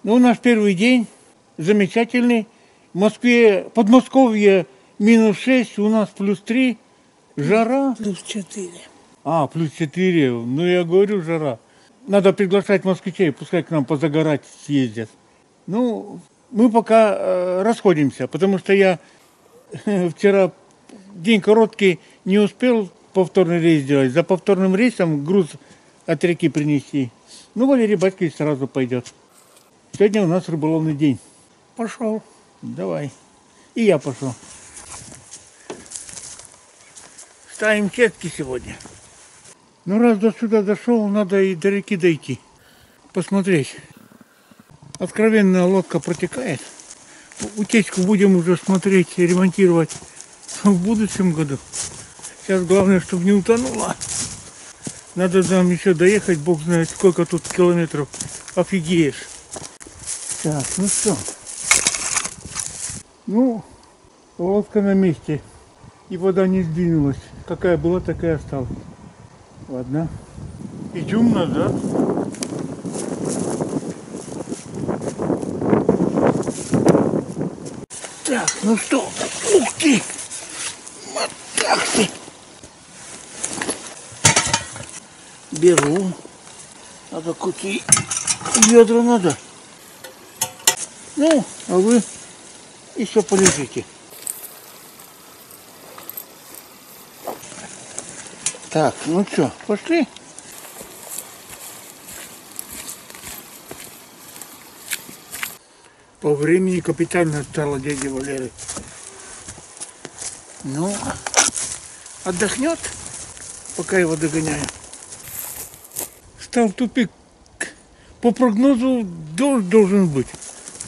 Ну, наш первый день замечательный. В Москве, Подмосковье -6, у нас +3. Жара. +4. +4. Ну, я говорю, жара. Надо приглашать москвичей, пускай к нам позагорать съездят. Ну, мы пока расходимся, потому что я вчера день короткий не успел повторный рейс сделать. За повторным рейсом груз от реки принести. Ну, Валерий Батькович сразу пойдет. Сегодня у нас рыболовный день. Пошел. Давай. И я пошел. Ставим сетки сегодня. Ну, раз до сюда дошел, надо и до реки дойти. Посмотреть. Откровенная лодка протекает. Утечку будем уже смотреть и ремонтировать в будущем году. Сейчас главное, чтобы не утонула. Надо нам еще доехать, бог знает сколько тут километров. Офигеешь. Так, ну что. Ну, лодка на месте. И вода не сдвинулась. Какая была, такая осталась. Ладно. Идем назад. Так, ну что? Ух ты! Вот так ты! Беру. Надо какие ведра надо. Ну, а вы еще полежите. Так, ну что, пошли? По времени капитально стало дяди Валеры. Ну, отдохнет, пока его догоняю. Стал тупик. По прогнозу дождь должен быть.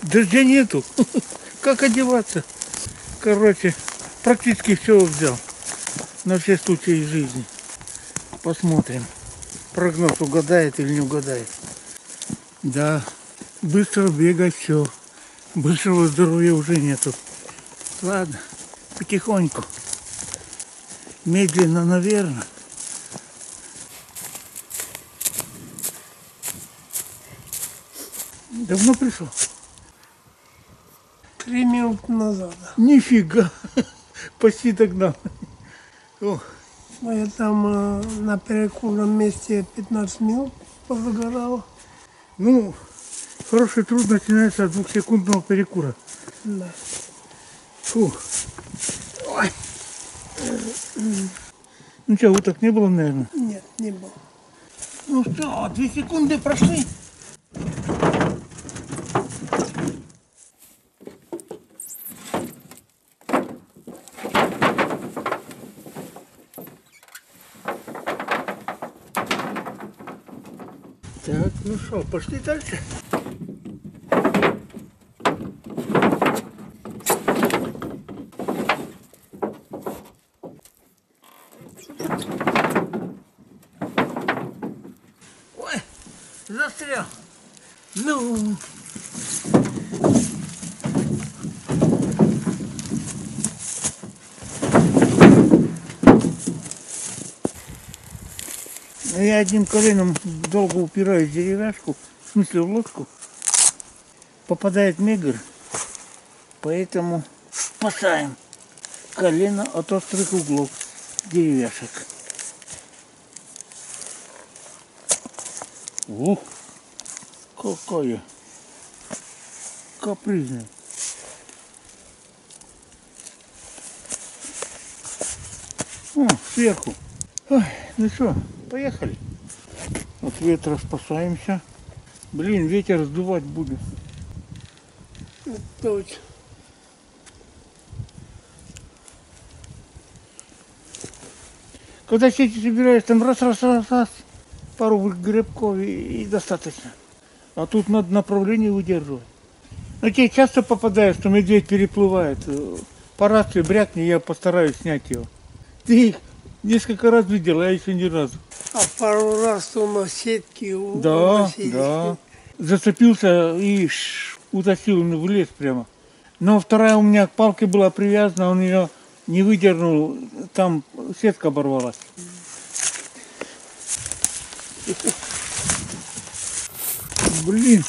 Дождя нету. Как одеваться? Короче, практически все взял. На все случаи жизни. Посмотрим. Прогноз угадает или не угадает. Да, быстро бегать все. Быстрого здоровья уже нету. Ладно, потихоньку. Медленно, наверное. Давно пришел? 3 минуты назад. Нифига. Почти догнал. Ох. Я там на перекурном месте 15 минут позагорал. Ну, хороший труд начинается от 2-секундного перекура. Да. Фу. Ой. Ну что, уток не было, наверное? Нет, не было. Ну что, 2 секунды прошли. Так, ну что, пошли дальше. Ой, застрял. Ну. Я одним коленом долго упираюсь в деревяшку, в смысле в лодку. Попадает мегр, поэтому спасаем колено от острых углов деревяшек. Ух, какая капризная. О, сверху. Ой, ну что, поехали. От ветра спасаемся. Блин, ветер сдувать будет. Точно. Когда сети собираешь, там раз, пару грибков и достаточно. А тут надо направление выдерживать. Но тебе часто попадает, что медведь переплывает. По рации брякни, я постараюсь снять его. Ты их несколько раз видел, а я еще ни разу. А пару раз у нас сетки Да. Зацепился и утащил в лес прямо. Но вторая у меня к палке была привязана, он ее не выдернул, там сетка оборвалась. Блин,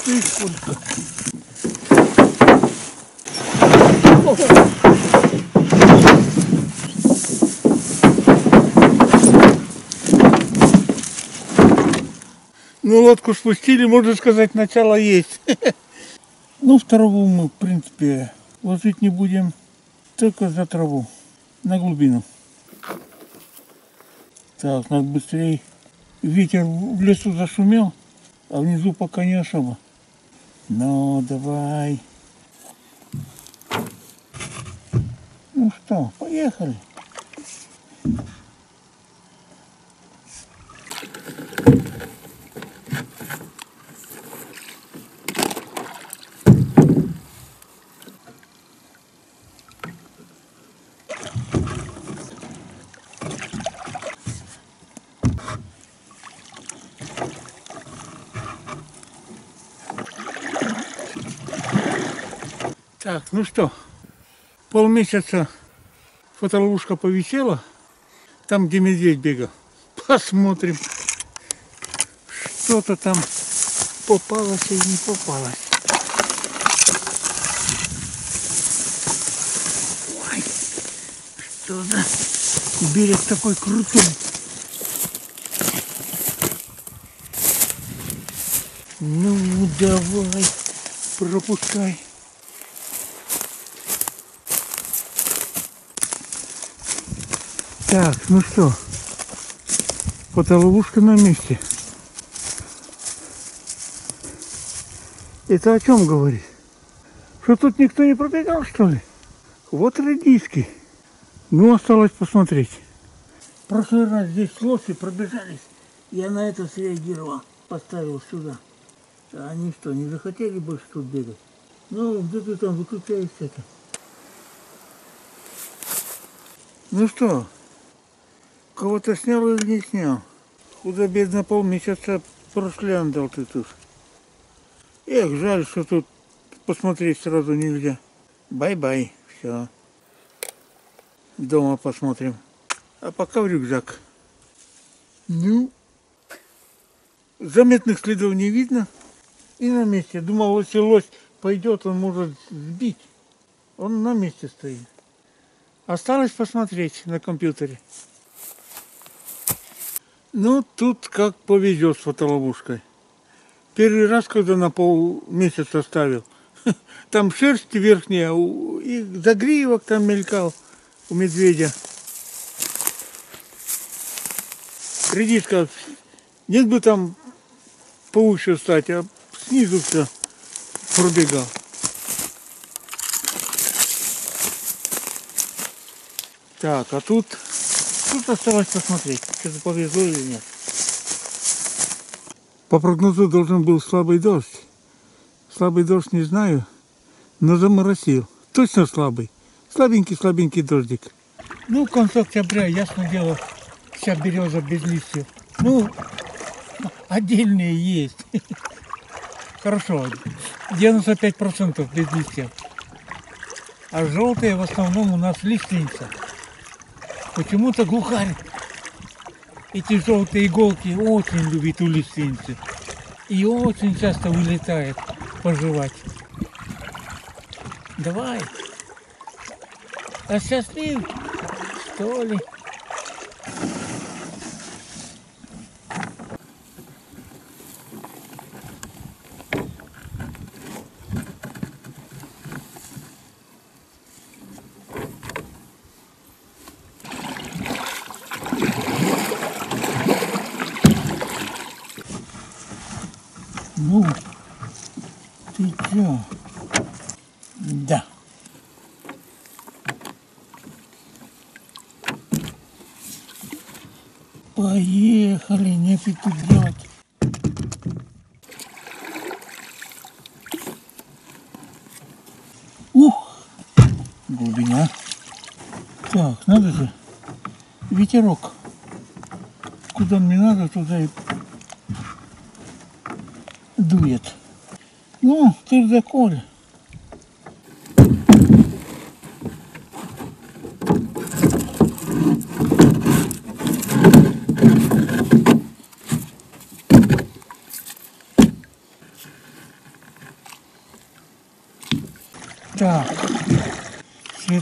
ты сколько. Ну, лодку спустили, можно сказать, начало есть. Ну, в траву мы, в принципе, ложить не будем, только за траву, на глубину. Так, надо быстрее. Ветер в лесу зашумел, а внизу пока не особо. Ну, давай. Ну что, поехали. Так, ну что, полмесяца фотоловушка повисела, там, где медведь бегал. Посмотрим, что-то там попалось или не попалось. Ой, что за берег такой крутой. Ну, давай, пропускай. Так, ну что, фотоловушка на месте. Это о чем говорит? Что тут никто не пробегал, что ли? Вот редиски. Ну, осталось посмотреть. В прошлый раз здесь лоси пробежались. Я на это среагировал, поставил сюда. А они что, не захотели больше тут бегать? Ну, где ты там выключаешься это? Ну что? Кого-то снял или не снял? Худо-бедно полмесяца прошляндал ты тут. Эх, жаль, что тут посмотреть сразу нельзя. Бай-бай, все. Дома посмотрим. А пока в рюкзак. Ну, заметных следов не видно. И на месте. Думал, если лось пойдет, он может сбить. Он на месте стоит. Осталось посмотреть на компьютере. Ну, тут как повезет с фотоловушкой. Первый раз, когда на полмесяца ставил, там шерсть верхняя, и загривок там мелькал у медведя. Редиска, нет бы там повыше стать, а снизу все пробегал. Так, а тут осталось посмотреть, что-то повезло или нет. По прогнозу должен был слабый дождь. Слабый дождь не знаю, но заморосил. Точно слабый. Слабенький дождик. Ну, в конце октября, ясно дело, вся береза без листьев. Ну, отдельные есть. Хорошо, 95% без листьев. А желтые в основном у нас лиственница. Почему-то глухарь эти желтые иголки очень любит у лиственницы. И очень часто улетает пожевать. Давай. А счастлив, что ли? Ну, ты чё? Да. Поехали, нефиг тут делать. Ух, глубина. Так, надо же, ветерок. Куда мне надо, туда и дует. Ну, ты же Коля.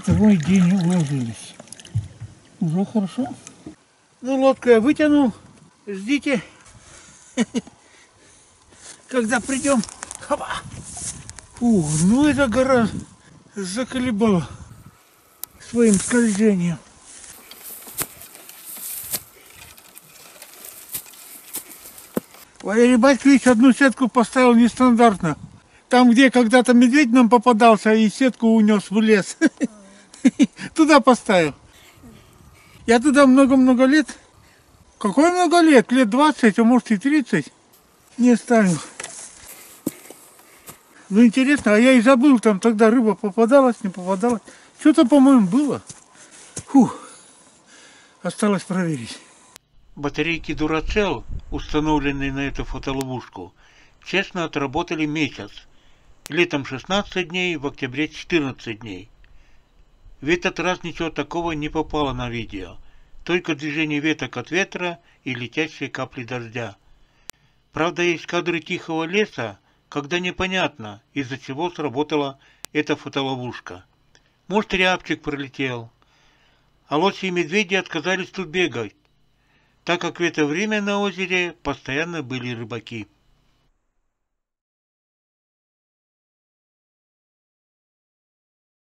Второй день уложились. Уже хорошо. Ну, лодку я вытянул. Ждите. Когда придем. Хоба. Ну эта гора заколебала своим скольжением. Валерий Батькович одну сетку поставил нестандартно. Там, где когда-то медведь нам попадался и сетку унес в лес. Туда поставил. Я туда много-много лет. Какое много лет? Лет 20, а может и 30 не ставил. Ну интересно, а я и забыл, там тогда рыба попадалась, не попадалась. Что-то, по-моему, было. Осталось проверить. Батарейки Duracell, установленные на эту фотоловушку, честно отработали месяц. Летом 16 дней, в октябре 14 дней. В этот раз ничего такого не попало на видео. Только движение веток от ветра и летящие капли дождя. Правда, есть кадры тихого леса, когда непонятно, из-за чего сработала эта фотоловушка. Может, рябчик пролетел. А лоси и медведи отказались тут бегать, так как в это время на озере постоянно были рыбаки.